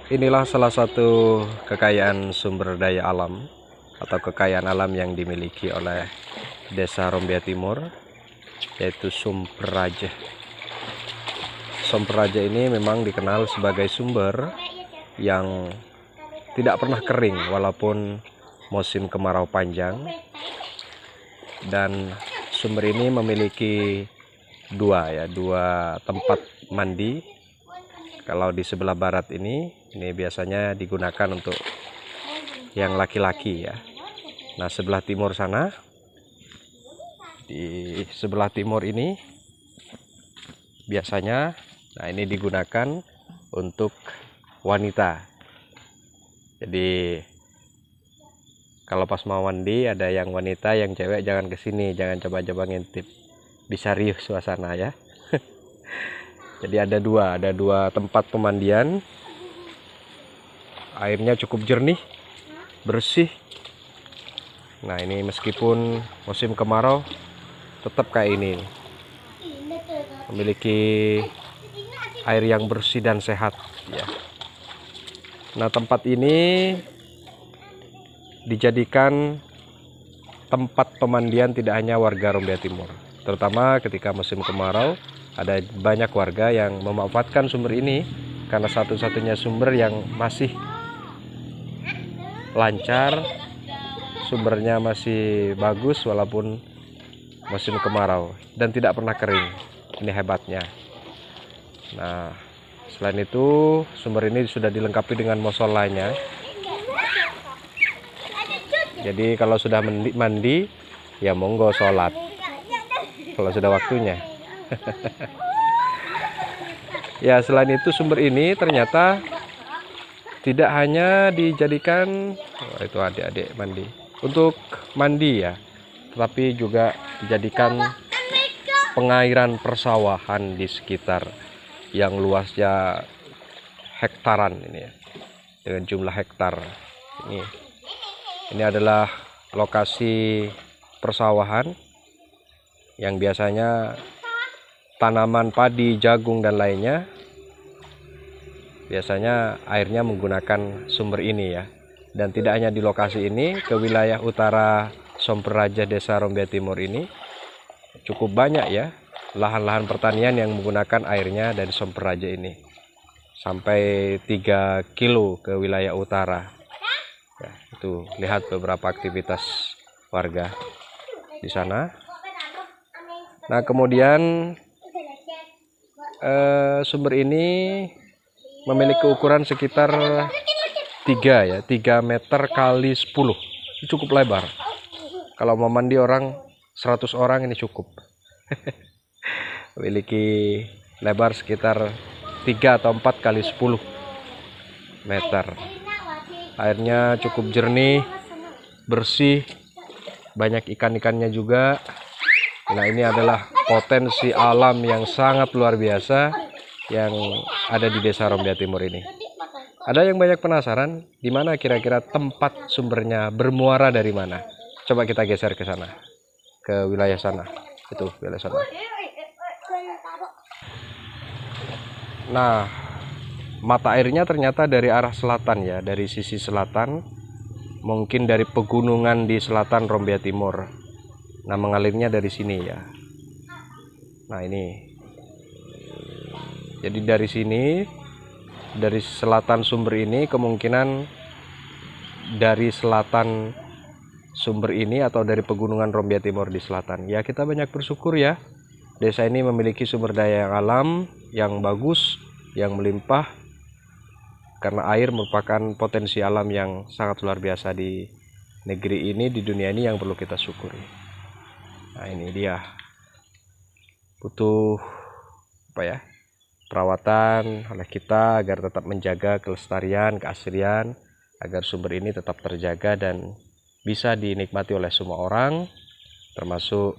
Inilah salah satu kekayaan sumber daya alam atau kekayaan alam yang dimiliki oleh Desa Rombia Timur, yaitu Sumperaja. Sumperaja ini memang dikenal sebagai sumber yang tidak pernah kering walaupun musim kemarau panjang, dan sumber ini memiliki dua tempat mandi. Kalau di sebelah barat ini biasanya digunakan untuk yang laki-laki ya. Nah, sebelah timur sana, di sebelah timur ini biasanya ini digunakan untuk wanita. Jadi kalau pas mau mandi ada yang wanita, yang cewek jangan kesini, jangan coba-coba ngintip, bisa riuh suasana ya. Jadi ada dua tempat pemandian. Airnya cukup jernih, bersih. Nah, ini meskipun musim kemarau tetap kayak ini, memiliki air yang bersih dan sehat ya. Nah, tempat ini dijadikan tempat pemandian tidak hanya warga Rombia Timur, terutama ketika musim kemarau. Ada banyak warga yang memanfaatkan sumber ini karena satu-satunya sumber yang masih lancar, sumbernya masih bagus walaupun musim kemarau dan tidak pernah kering. Ini hebatnya. Nah, selain itu sumber ini sudah dilengkapi dengan musolanya. Jadi kalau sudah mandi ya monggo sholat kalau sudah waktunya. Ya, selain itu sumber ini ternyata tidak hanya dijadikan itu adik-adik mandi untuk mandi ya, tetapi juga dijadikan pengairan persawahan di sekitar yang luasnya hektaran ini ya, dengan jumlah hektar ini. Ini adalah lokasi persawahan yang biasanya tanaman padi, jagung dan lainnya. Biasanya airnya menggunakan sumber ini ya. Dan tidak hanya di lokasi ini, ke wilayah utara Sumperaja Desa Rombia Timur ini cukup banyak ya lahan-lahan pertanian yang menggunakan airnya dari Sumperaja ini. Sampai 3 kilo ke wilayah utara. Ya, itu lihat beberapa aktivitas warga di sana. Nah, kemudian sumber ini memiliki ukuran sekitar 3 meter kali 10. Ini cukup lebar. Kalau mau mandi 100 orang ini cukup. Memiliki lebar sekitar 3 atau 4 kali 10 meter. Airnya cukup jernih, bersih, banyak ikan-ikannya juga. Nah, ini adalah potensi alam yang sangat luar biasa yang ada di Desa Rombia Timur ini. Ada yang banyak penasaran di mana kira-kira tempat sumbernya, bermuara dari mana? Coba kita geser ke sana, ke wilayah sana. Itu wilayah sana. Nah, mata airnya ternyata dari arah selatan ya, dari sisi selatan, mungkin dari pegunungan di selatan Rombia Timur. Nah, mengalirnya dari sini ya. Nah, ini. Jadi dari sini, dari selatan sumber ini, kemungkinan dari selatan sumber ini atau dari pegunungan Rombia Timur di selatan. Ya, kita banyak bersyukur ya. Desa ini memiliki sumber daya yang alam yang bagus, yang melimpah. Karena air merupakan potensi alam yang sangat luar biasa di negeri ini, di dunia ini, yang perlu kita syukuri. Nah, ini dia. Butuh perawatan oleh kita agar tetap menjaga kelestarian, keaslian, agar sumber ini tetap terjaga dan bisa dinikmati oleh semua orang, termasuk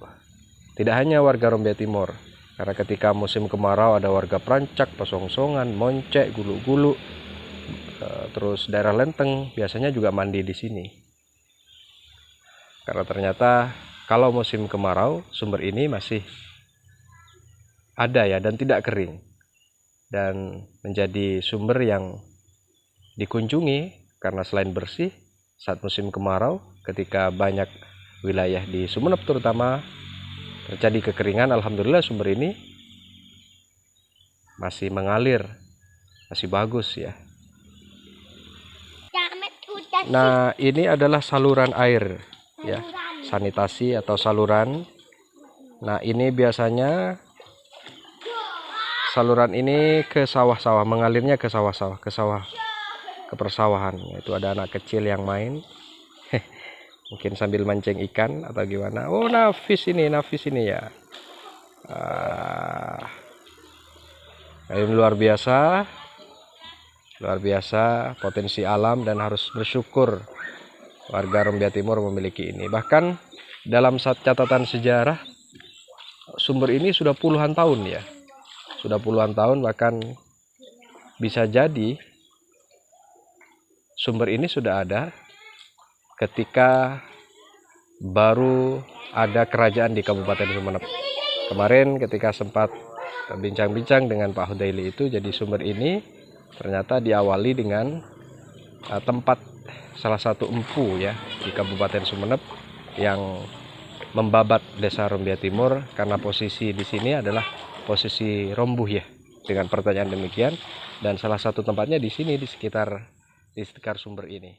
tidak hanya warga Rombia Timur. Karena ketika musim kemarau ada warga Perancak, Pasongsongan, Moncek, Gulu-Gulu, terus daerah Lenteng biasanya juga mandi di sini. Karena ternyata kalau musim kemarau sumber ini masih ada ya, dan tidak kering, dan menjadi sumber yang dikunjungi karena selain bersih saat musim kemarau ketika banyak wilayah di Sumeneb terutama terjadi kekeringan, alhamdulillah sumber ini masih mengalir, masih bagus ya. Nah, ini adalah saluran air ya, sanitasi atau saluran. Nah, ini biasanya saluran ini ke sawah-sawah, mengalirnya ke sawah-sawah, ke persawahan. Itu ada anak kecil yang main. Mungkin sambil mancing ikan atau gimana. Oh, nafis ini ya. Ini luar biasa potensi alam dan harus bersyukur warga Rumbia Timur memiliki ini. Bahkan dalam catatan sejarah sumber ini sudah puluhan tahun ya. Sudah puluhan tahun, bahkan bisa jadi sumber ini sudah ada ketika baru ada kerajaan di Kabupaten Sumeneb. Kemarin ketika sempat bincang-bincang dengan Pak Hudaili itu, jadi sumber ini ternyata diawali dengan tempat salah satu empu ya di Kabupaten Sumeneb yang membabat desa Rumbia Timur, karena posisi di sini adalah posisi rombuh ya, dengan pertanyaan demikian, dan salah satu tempatnya di sini di sekitar sumber ini.